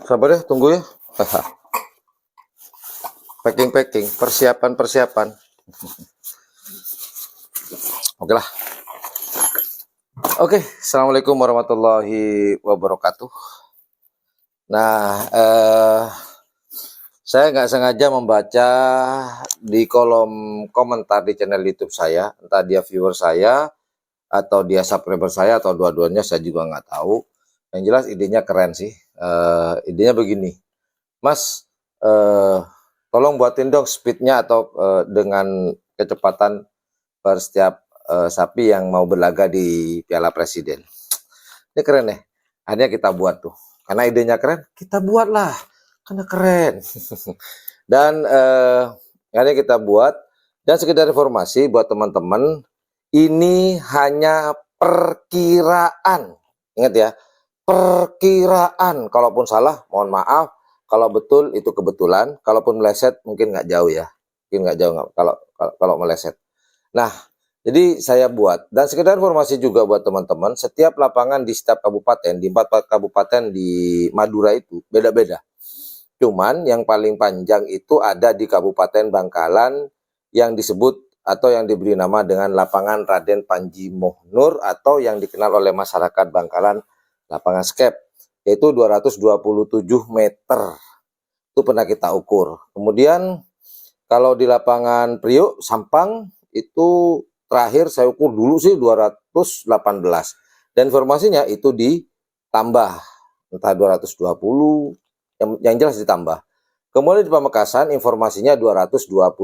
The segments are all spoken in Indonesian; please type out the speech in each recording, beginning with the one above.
sabar ya, tunggu ya. Packing, persiapan. Oke lah. Oke, assalamualaikum warahmatullahi wabarakatuh. Nah, saya nggak sengaja membaca di kolom komentar di channel YouTube saya, entah dia viewer saya atau dia subscriber saya atau dua-duanya, saya juga nggak tahu. Yang jelas idenya keren sih. Idenya begini, Mas, tolong buatin dong speednya atau dengan kecepatan per setiap sapi yang mau berlaga di Piala Presiden. Ini keren ya. Akhirnya kita buat tuh. Karena idenya keren, kita buatlah. Karena keren. Dan akhirnya kita buat. Dan sekedar informasi buat teman-teman, ini hanya perkiraan. Ingat ya, perkiraan. Kalaupun salah, mohon maaf. Kalau betul, itu kebetulan. Kalaupun meleset, mungkin nggak jauh ya. Mungkin nggak jauh kalau meleset. Nah, jadi saya buat. Dan sekedar informasi juga buat teman-teman, setiap lapangan di setiap kabupaten, di 4 kabupaten di Madura itu beda-beda. Cuman yang paling panjang itu ada di Kabupaten Bangkalan yang disebut atau yang diberi nama dengan Lapangan Raden Panji Mohnur atau yang dikenal oleh masyarakat Bangkalan Lapangan Skep, yaitu 227 meter. Itu pernah kita ukur. Kemudian kalau di Lapangan Priok Sampang itu terakhir saya ukur dulu sih 218. Dan informasinya itu ditambah entah 220, yang jelas ditambah. Kemudian di Pamekasan informasinya 225.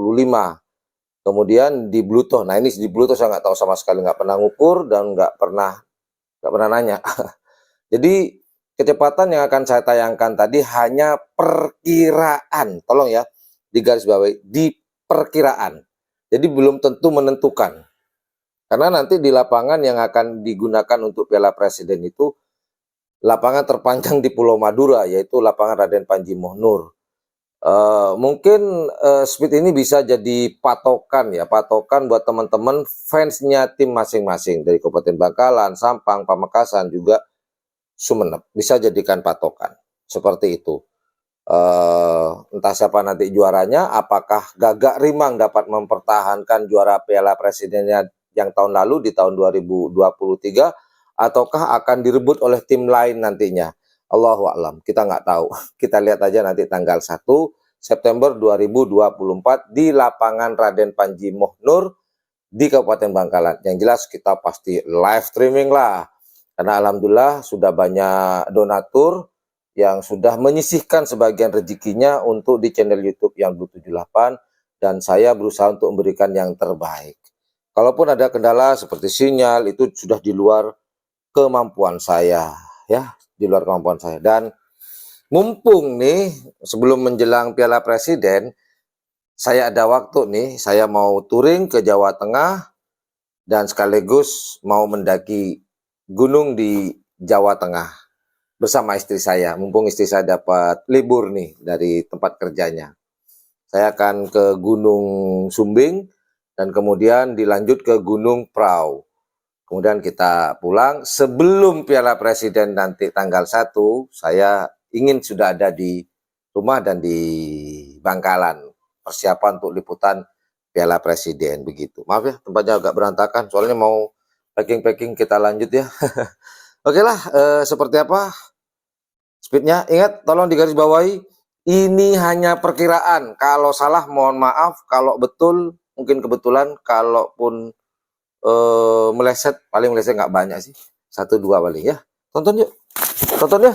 Kemudian di Bluto, nah ini di Bluto saya nggak tahu sama sekali, nggak pernah ngukur dan nggak pernah nanya. Jadi kecepatan yang akan saya tayangkan tadi hanya perkiraan, tolong ya digarisbawahi, di perkiraan. Jadi belum tentu menentukan. Karena nanti di lapangan yang akan digunakan untuk Piala Presiden itu lapangan terpanjang di Pulau Madura, yaitu Lapangan Raden Panji Mohnur. Mungkin speed ini bisa jadi patokan ya, patokan buat teman-teman fansnya tim masing-masing dari Kabupaten Bangkalan, Sampang, Pamekasan juga Sumeneb, bisa jadikan patokan seperti itu. Entah siapa nanti juaranya, apakah Gagak Rimang dapat mempertahankan juara Piala Presidennya yang tahun lalu di tahun 2023, ataukah akan direbut oleh tim lain nantinya. Allahu a'lam, kita nggak tahu. Kita lihat aja nanti tanggal 1 September 2024 di Lapangan Raden Panji Mohnur di Kabupaten Bangkalan. Yang jelas kita pasti live streaming lah. Karena alhamdulillah sudah banyak donatur yang sudah menyisihkan sebagian rezekinya untuk di channel YouTube yang Blue 78, dan saya berusaha untuk memberikan yang terbaik. Kalaupun ada kendala seperti sinyal, itu sudah di luar kemampuan saya ya, di luar kemampuan saya. Dan mumpung nih sebelum menjelang Piala Presiden saya ada waktu nih, saya mau touring ke Jawa Tengah dan sekaligus mau mendaki gunung di Jawa Tengah bersama istri saya. Mumpung istri saya dapat libur nih dari tempat kerjanya, saya akan ke Gunung Sumbing dan kemudian dilanjut ke Gunung Prau. Kemudian kita pulang sebelum Piala Presiden nanti tanggal 1, saya ingin sudah ada di rumah dan di Bangkalan. Persiapan untuk liputan Piala Presiden begitu. Maaf ya tempatnya agak berantakan, soalnya mau packing kita lanjut ya. Oke lah, seperti apa speednya? Ingat, tolong digarisbawahi, ini hanya perkiraan. Kalau salah mohon maaf, kalau betul mungkin kebetulan, kalaupun meleset, paling meleset nggak banyak sih, 1-2 paling ya. Tonton yuk, tonton ya.